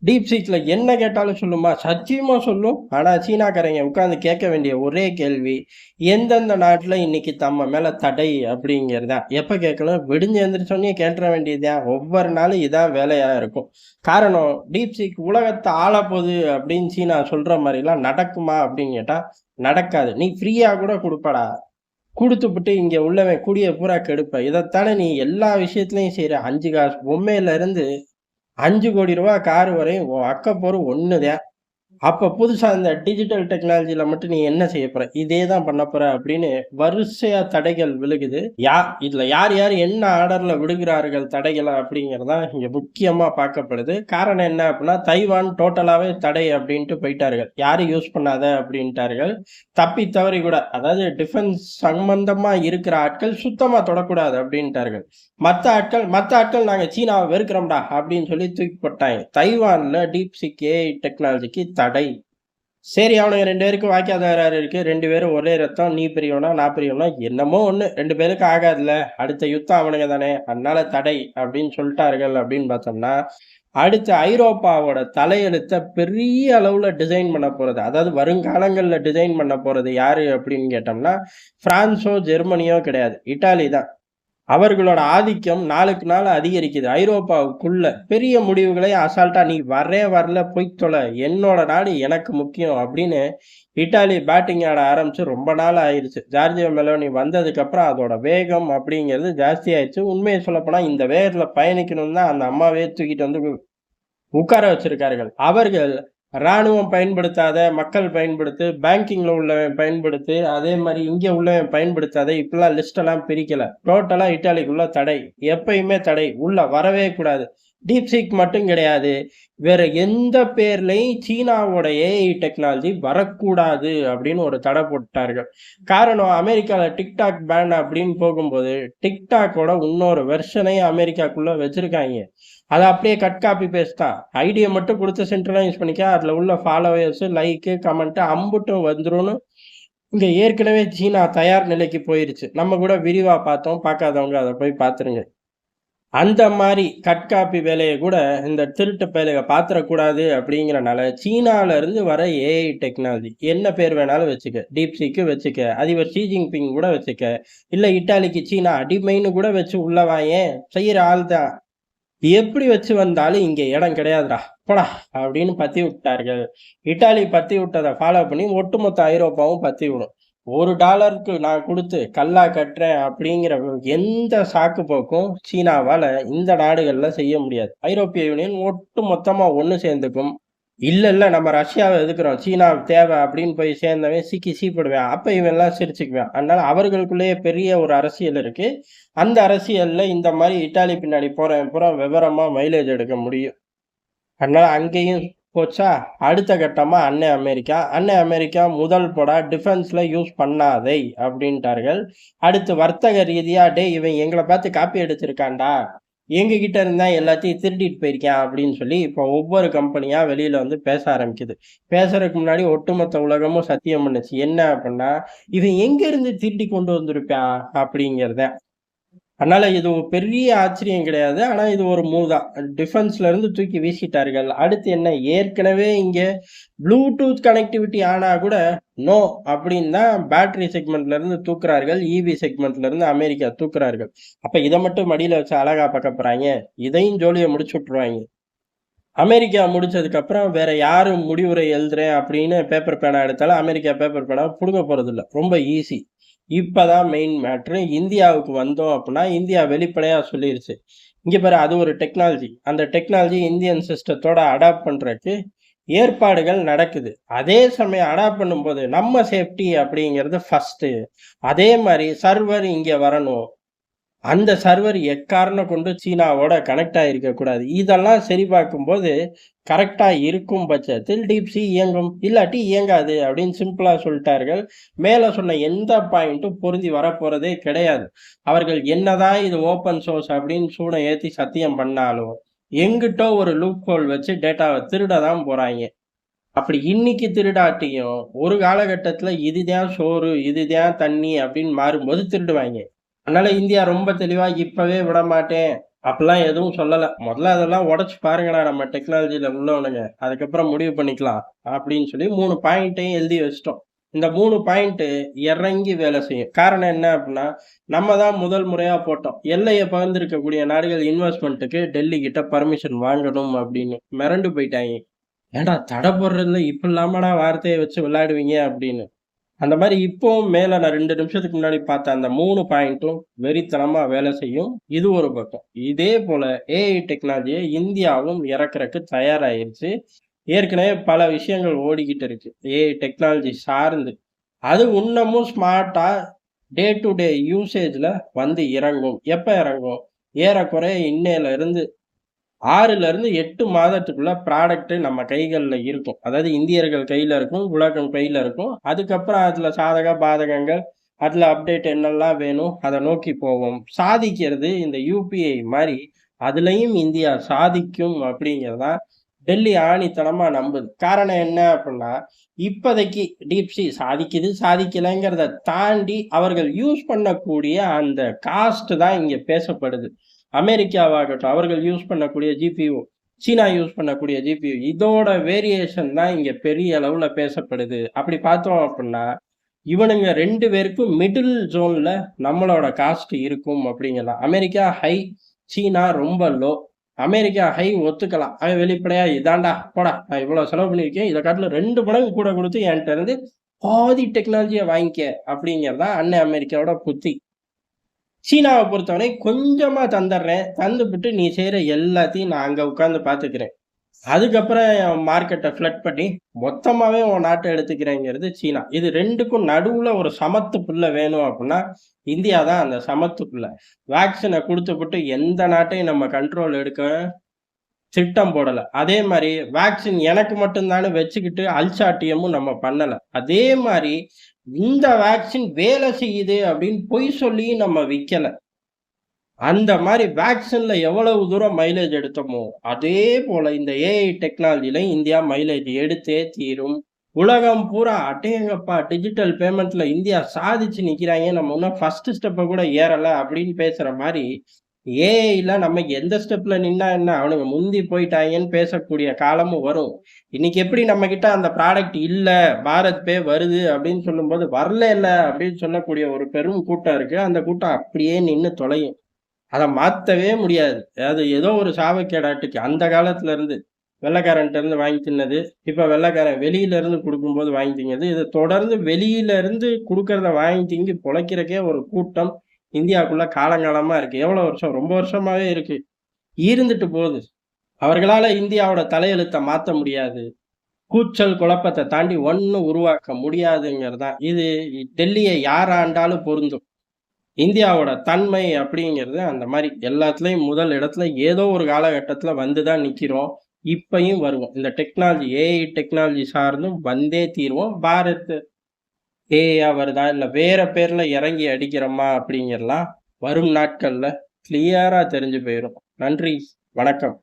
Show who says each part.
Speaker 1: Deep சீக்ல என்ன கேட்டாலும் சொல்லுமா? சத்தியமா சொல்லும். ஆனா சீனாக்காரங்க உட்கார்ந்து கேட்க வேண்டிய ஒரே கேள்வி, எந்தெந்த நாட்டுல இன்னைக்கு தம்ம மேல தடை அப்படிங்கிறது தான். எப்ப கேட்கணும்? விடிஞ்சு எந்திரிச்சோனே கேட்டுற வேண்டியது தான். ஒவ்வொரு நாளும் இதான் வேலையா இருக்கும். காரணம் டீப் சீக் உலகத்த ஆளப்போகுது அப்படின்னு சீனா சொல்ற மாரிலாம் நடக்குமா அப்படின்னு கேட்டா, நடக்காது. நீ ஃப்ரீயா கூட குடுப்படா. குடுத்துப்புட்டு இங்க உள்ளவன் குடிய பூரா கெடுப்ப. இதத்தானே நீ எல்லா விஷயத்துலயும் செய்ற. 5 காசு பொம்மையில இருந்து ரூ. 5,00,00,000 கார் வரையும் உன் அக்கப்போரு ஒண்ணுதான். அப்ப புதுசா இந்த டிஜிட்டல் டெக்னாலஜில மட்டும் நீ என்ன செய்ய போற? இதே தான் பண்ண போற அப்படின்னு வரிசையா தடைகள் விழுகுது. இதுல யார் யார் என்ன ஆர்டர்ல விடுகிறார்கள் தடைகள அப்படிங்கிறது தான் இங்க முக்கியமா பார்க்கப்படுது. காரணம் என்ன அப்படின்னா, தைவான் டோட்டலாவே தடை அப்படின்ட்டு போயிட்டார்கள். யாரும் யூஸ் பண்ணாத அப்படின்ட்டார்கள். தப்பி தவறி கூட அதாவது டிஃபென்ஸ் சம்பந்தமா இருக்கிற ஆட்கள் சுத்தமா தொடக்கூடாது அப்படின்ட்டார்கள். மத்த ஆட்கள் நாங்க சீனாவ வெறுக்கிறோம்டா அப்படின்னு சொல்லி தூக்கி போட்டாய்ங்க. தைவான்ல டீப்சீக் ஏஐ டெக்னாலஜிக்கு தடை. சரி அவனுங்க 2 பேருக்கும் வாய்க்கா தகராறு இருக்கு. 2 பேரும் ஒரே ரத்தம். நீ பெரியவனா, நான் பெரியவனா என்னமோ ஒண்ணு. 2 பேருக்கும் ஆகாதுல்ல. அடுத்த யுத்தம் அவனுங்க தானே. அதனால தடை அப்படின்னு சொல்ட்டார்கள் அப்படின்னு பார்த்தோம்னா, அடுத்து ஐரோப்பாவோட தலையெழுத்த பெரிய அளவுல டிசைன் பண்ண போறது. அதாவது வருங்காலங்கள்ல டிசைன் பண்ண போறது யாரு அப்படின்னு கேட்டோம்னா, பிரான்ஸோ, ஜெர்மனியோ கிடையாது. இட்டாலி தான். அவர்களோட ஆதிக்கம் நாளுக்கு நாள் அதிகரிக்குது. ஐரோப்பாவுக்குள்ள பெரிய முடிவுகளை அசால்ட்டா நீ வரல போய் தொலை. என்னோட நாடு எனக்கு முக்கியம் அப்படின்னு இட்டாலி பேட்டிங் ஆட ஆரம்பிச்சு ரொம்ப நாள் ஆயிருச்சு. ஜார்ஜியோ மெலோனி வந்ததுக்கு அப்புறம் அதோட வேகம் அப்படிங்கிறது ஜாஸ்தி ஆயிடுச்சு. உண்மையை சொல்லப்போனா இந்த வேகத்துல பயணிக்கணும்னு தான் அந்த அம்மாவே தூக்கிட்டு வந்து உட்கார வச்சிருக்கார்கள். அவர்கள் ராணுவம் பயன்படுத்தாத, மக்கள் பயன்படுத்து, பேங்கிங்ல உள்ளவன் பயன்படுத்து, அதே மாரி இங்க உள்ளவன் பயன்படுத்தாத, இப்படிலாம் லிஸ்ட் எல்லாம் பிரிக்கல. டோட்டலா இட்டாலிக்குள்ள தடை. எப்பயுமே தடை. உள்ள வரவே கூடாது. டீப்சீக் மட்டும் கிடையாது. வேற எந்த பேர்லயும் சீனாவோட ஏஐ டெக்னாலஜி வரக்கூடாது அப்படின்னு ஒரு தடை போட்டார்கள். காரணம் அமெரிக்கால டிக்டாக் பேன் அப்படின்னு போகும்போது, டிக்டாக்கோட இன்னொரு வெர்ஷனை அமெரிக்காக்குள்ள வச்சிருக்காங்க. அத அப்படியே கட் காப்பி பேஸ்ட் தான். ஐடிய மட்டும் குடுத்து சென்ட்ரலைஸ் பண்ணிக்க. அதுல உள்ள ஃபாலோவர்ஸ், லைக், கமெண்ட் அம்புட்டும் வந்துரும்னு இங்க ஏற்கனவே சீனா தயார் நிலைக்கு போயிருச்சு. நம்ம கூட விரிவா பார்த்தோம். பார்க்காதவங்க அத போய் பார்த்துருங்க. அந்த மாரி கட் காப்பி வேலைய கூட இந்த திருட்டு பயலுக பாத்துறக்கூடாது அப்படிங்கிறனால, சீனால இருந்து வர ஏஐ டெக்னாலஜி என்ன பேர் வேணாலும் வச்சுக்க. டீப்சீக்கு வச்சுக்க. அதிபர் ஷி ஜின்பிங் கூட வச்சுக்க. இல்ல இட்டாலிக்கு சீனா அடிமைன்னு கூட வச்சு உள்ள வாயேன். செய்யற ஆள் தான். எப்படி வச்சு வந்தாலும் இங்க இடம் கிடையாதுடா. போடா! அப்படின்னு பத்தி விட்டார்கள். இட்டாலி பத்தி விட்டத ஃபாலோ பண்ணி ஒட்டுமொத்த ஐரோப்பாவும் பத்தி விடும். $1 நான் குடுத்து கல்லா கட்டுறேன் அப்படிங்கிற எந்த சாக்கு போக்கும் சீனாவால இந்த நாடுகள்ல செய்ய முடியாது. ஐரோப்பிய யூனியன் ஒட்டு மொத்தமா ஒண்ணு சேர்ந்துக்கும். இல்ல நம்ம ரஷ்யாவ எதுக்குறோம். சீனா தேவை அப்படின்னு போய் சேர்ந்தவன் சிக்கி சீப்படுவான். அப்ப இவன்லாம் சிரிச்சுக்குவான். அதனால அவர்களுக்குள்ளேயே பெரிய ஒரு அரசியல் இருக்கு. அந்த அரசியல்ல இந்த மாரி இட்டாலி பின்னாடி போறவன் பூரா விவரமா மைலேஜ் எடுக்க முடியும். அதனால அங்கேயும் போச்சா, அடுத்த கட்டமா அன்னை அமெரிக்கா. அன்னை அமெரிக்கா முதல் போடா டிஃபென்ஸ்ல யூஸ் பண்ணாதை அப்படின்ட்டார்கள். அடுத்து வர்த்தக ரீதியா, டேய் இவன் எங்கள பார்த்து காப்பி அடிச்சிருக்கான்டா. எங்ககிட்ட இருந்தா எல்லாத்தையும் திருடிட்டு போயிருக்கான் அப்படின்னு சொல்லி இப்போ ஒவ்வொரு கம்பெனியா வெளியில வந்து பேச ஆரம்பிக்குது. பேசுறதுக்கு முன்னாடி ஒட்டுமொத்த உலகமும் சத்தியம் பண்ணுச்சு. என்ன அப்படின்னா, இவன் எங்க இருந்து திருடி கொண்டு வந்திருப்பான் அப்படிங்கிறத. அதனால இது ஒரு பெரிய ஆச்சரியம் கிடையாது. ஆனா இது ஒரு மூவ் தான். டிஃபென்ஸ்ல இருந்து தூக்கி வீசிட்டார்கள். அடுத்து என்ன, ஏற்கனவே இங்க ப்ளூடூத் கனெக்டிவிட்டி ஆனா கூட நோ அப்படின்னு தான் பேட்டரி செக்மெண்ட்ல இருந்து தூக்குறார்கள். இவி செக்மெண்ட்ல இருந்து அமெரிக்கா தூக்குறார்கள். அப்ப இத மட்டும் மடியில வச்சு அழகா பார்க்க போறாங்க. இதையும் ஜோலிய முடிச்சு விட்டுருவாங்க. அமெரிக்கா முடிச்சதுக்கு அப்புறம் வேற யாரு முடிவுரை எழுதுறேன் அப்படின்னு பேப்பர் பேனா எடுத்தாலும் அமெரிக்கா பேப்பர் பேனாவ புடுங்க போறதில்ல. ரொம்ப ஈஸி. இப்பதான் மெயின் மேட்ரு. இந்தியாவுக்கு வந்தோம் அப்படின்னா, இந்தியா வெளிப்படையா சொல்லிருச்சு. இங்க பாரு அது ஒரு டெக்னாலஜி. அந்த டெக்னாலஜி இந்தியன் சிஸ்டத்தோட அடாப்ட் பண்றதுக்கு ஏற்பாடுகள் நடக்குது. அதே சமயம் அடாப்ட் பண்ணும்போது நம்ம சேஃப்டி அப்படிங்கிறது ஃபர்ஸ்ட்டு. அதே மாரி சர்வர் இங்க வரணும். அந்த சர்வர் எக்காரணம் கொண்டு சீனாவோட கனெக்ட் ஆகியிருக்க கூடாது. இதெல்லாம் சரி பார்க்கும்போது கரெக்டா இருக்கும் பட்சத்தில் டீப்சி இயங்கும். இல்லாட்டி இயங்காது அப்படின்னு சிம்பிளா சொல்லிட்டார்கள். மேல சொன்ன எந்த பாயிண்ட்டும் பொருந்தி வரப்போறதே கிடையாது. அவர்கள் என்னதான் இது ஓப்பன் சோர்ஸ் அப்படின்னு சூட ஏத்தி சத்தியம் பண்ணாலும் எங்கிட்டோ ஒரு லூப் ஹோல் வச்சு டேட்டாவை திருட தான் போறாங்க. அப்படி இன்னைக்கு திருடாட்டியும் ஒரு காலகட்டத்துல இதுதான் சோறு, இதுதான் தண்ணி அப்படின்னு மாறும்போது திருடுவாங்க. அதனால இந்தியா ரொம்ப தெளிவா இப்பவே விடமாட்டேன். அப்பலாம் எதுவும் சொல்லல. "மொதல்ல அதெல்லாம் உடைச்சு பாருங்கடா நம்ம டெக்னாலஜில உள்ளவனுங்க. அதுக்கப்புறம் முடிவு பண்ணிக்கலாம்." அப்படின்னு சொல்லி 3 பாயிண்ட்டையும் எழுதி வச்சுட்டோம். இந்த 3 பாயிண்ட் இறங்கி வேலை செய்யும். காரணம் என்ன அப்படின்னா, நம்ம தான் முதல் முறையா போட்டோம். எல்லைய பகிர்ந்திருக்கக்கூடிய நாடுகள் இன்வெஸ்ட்மென்ட்க்கு டெல்லி கிட்ட பர்மிஷன் வாங்கணும் அப்படின்னு. மிரண்டு போயிட்டாய்ங்க. "ஏன்டா தடை போடுறதுல இப்படிலாமாடா வார்த்தைய வச்சு விளையாடுவீங்க?" அப்படின்னு. அந்த மாரி இப்பவும் மேல நான் 2 நிமிஷத்துக்கு முன்னாடி பார்த்த அந்த 3 பாயிண்ட்டும் வெறித்தனமா வேலை செய்யும். இது ஒரு பக்கம். இதே போல ஏஐ டெக்னாலஜிய இந்தியாவும் இறக்குறக்கு தயாராயிருச்சு. ஏற்கனவே பல விஷயங்கள் ஓடிக்கிட்டு இருக்கு. ஏஐ டெக்னாலஜி சார்ந்து. அது இன்னமும் ஸ்மார்ட்டா டே டு டே யூசேஜ்ல வந்து இறங்கும். எப்ப இறங்கும்? ஏறக்குறைய இன்னையிலிருந்து 6லிருந்து 8 மாதத்துக்குள்ள ப்ராடக்ட் நம்ம கைகள்ல இருக்கும். அதாவது இந்தியர்கள் கையில இருக்கும், உலகம் கையில இருக்கும். அதுக்கப்புறம் அதுல சாதக, பாதகங்கள், அதுல அப்டேட் என்னெல்லாம் வேணும், அத நோக்கி போவோம். சாதிக்கிறது இந்த யுபிஐ மாரி, அதுலயும் இந்தியா சாதிக்கும் அப்படிங்கிறது தான் டெல்லி ஆணித்தனமா நம்புது. காரணம் என்ன அப்புட்ன்னா, இப்போதைக்கு டீப்சி சாதிக்குது, சாதிக்கலைங்கிறத தாண்டி அவர்கள் யூஸ் பண்ணக்கூடிய அந்த காஸ்ட் தான் இங்க பேசப்படுது. அமெரிக்காவாகட்டும், அவர்கள் யூஸ் பண்ணக்கூடிய ஜிபியு, சீனா யூஸ் பண்ணக்கூடிய ஜிபியு, இதோட வேரியேஷன் தான் இங்க பெரிய அளவுல பேசப்படுது. அப்படி பார்த்தோம் அப்புட்ன்னா, இவனுங்க 2 பேருக்கும் மிடில் ஜோன்ல நம்மளோட காஸ்ட் இருக்கும் அப்படிங்கலாம். அமெரிக்கா ஹை, சீனா ரொம்ப லோ. America high ஒத்துக்கலாம். அவன் வெளிப்படையா இதான்டா போடா நான் இவ்வளோ செலவு பண்ணியிருக்கேன். இத காட்டிலும் 2 மடங்கு கூட குடுத்து என்ட்ட இருந்து பாதி டெக்னாலஜிய வாங்கிக்க அப்படிங்கிறது தான் அண்ணன் அமெரிக்காவோட புத்தி. சீனாவ பொறுத்தவரை கொஞ்சமா தந்தர்றேன். தந்துபுட்டு நீ செய்ற எல்லாத்தையும் நான் அங்க உட்கார்ந்து பார்த்துக்கிறேன். அதுக்கப்புறம் மார்க்கெட்ட ஃப்ளட் பண்ணி மொத்தமாவே உன் நாட்ட எடுத்துக்கிறேங்கிறது சீனா. இது 2க்கும் நடுவுல ஒரு சமத்து புள்ள வேணும் அப்டின்னா, இந்தியா தான் அந்த சமத்து புள்ள. வேக்சின குடுத்துபுட்டு எந்த நாட்டையும் நம்ம கண்ட்ரோல் எடுக்க திட்டம் போடல. அதே மாரி வேக்சின் எனக்கு மட்டும் தான்னு வச்சுக்கிட்டு அல்சாட்டியமும் நம்ம பண்ணல. அதே மாரி இந்த வேக்சின் வேலை செய்யுது அப்படின்னு பொய் சொல்லியும் நம்ம விக்கல. அந்த மாரி வேக்சின்ல எவ்வளவு தூரம் மைலேஜ் எடுத்தோமோ, அதே போல இந்த ஏஐ டெக்னாலஜில இந்தியா மைலேஜ் எடுத்தே தீரும். உலகம் பூரா அடேங்கப்பா! டிஜிட்டல் பேமெண்ட்ல இந்தியா சாதிச்சு நிக்கிறாங்க. நம்ம இன்னும் ஃபர்ஸ்ட் ஸ்டெப்ப கூட ஏறல அப்படின்னு பேசுற மாரி, ஏஐல நம்ம எந்த ஸ்டெப்ல நின்னா என்ன? அவனுங்க முந்தி போயிட்டாங்கன்னு பேசக்கூடிய காலமும் வரும். இன்னைக்கு எப்படி நம்மகிட்ட அந்த ப்ராடக்ட் இல்ல, பாரத் பே வருது அப்படின்னு சொல்லும்போது, வரலேல்ல அப்படின்னு சொல்லக்கூடிய ஒரு பெரும் கூட்டம் இருக்கு. அந்த கூட்டம் அப்படியே நின்னு தொலையும். அத மாத்தவே முடியாது. அது ஏதோ ஒரு சாபக்கேடாட்டுக்கு அந்த காலத்துல இருந்து வெள்ளைக்காரன்ட்ட இருந்து வாங்கி தின்னது. இப்ப வெள்ளைக்காரன் வெளியில இருந்து குடுக்கும்போது வாங்கி திங்கிறது. இத தொடர்ந்து வெளியில இருந்து குடுக்கறத வாங்கி திங்கி பொழைக்கிறக்கே ஒரு கூட்டம் இந்தியாக்குள்ள காலங்காலமா இருக்கு. எவ்வளவு வருஷம்? ரொம்ப வருஷமாவே இருக்கு. இருந்துட்டு போகுது. அவர்களால இந்தியாவோட தலையெழுத்த மாத்த முடியாது. கூச்சல், குழப்பத்த தாண்டி ஒண்ணும் உருவாக்க முடியாதுங்கிறது தான். இது டெல்லிய யார் ஆண்டாலும் பொருந்தும். இந்தியாவோட தன்மை அப்படிங்கிறது அந்த மாரி எல்லாத்துலயும் முதல் இடத்துல ஏதோ ஒரு காலகட்டத்துல வந்து தான் நிக்கிறோம். இப்பயும் வருவோம். இந்த டெக்னாலஜி ஏஐ டெக்னாலஜி சார்ந்தும் வந்தே தீருவோம். பாரத் ஏஐயா வருதா? இல்ல வேற பேர்ல இறங்கி அடிக்கிறோமா? அப்படிங்கிறலாம் வரும் நாட்கள்ல கிளியரா தெரிஞ்சு போயிரும். நன்றி. வணக்கம்.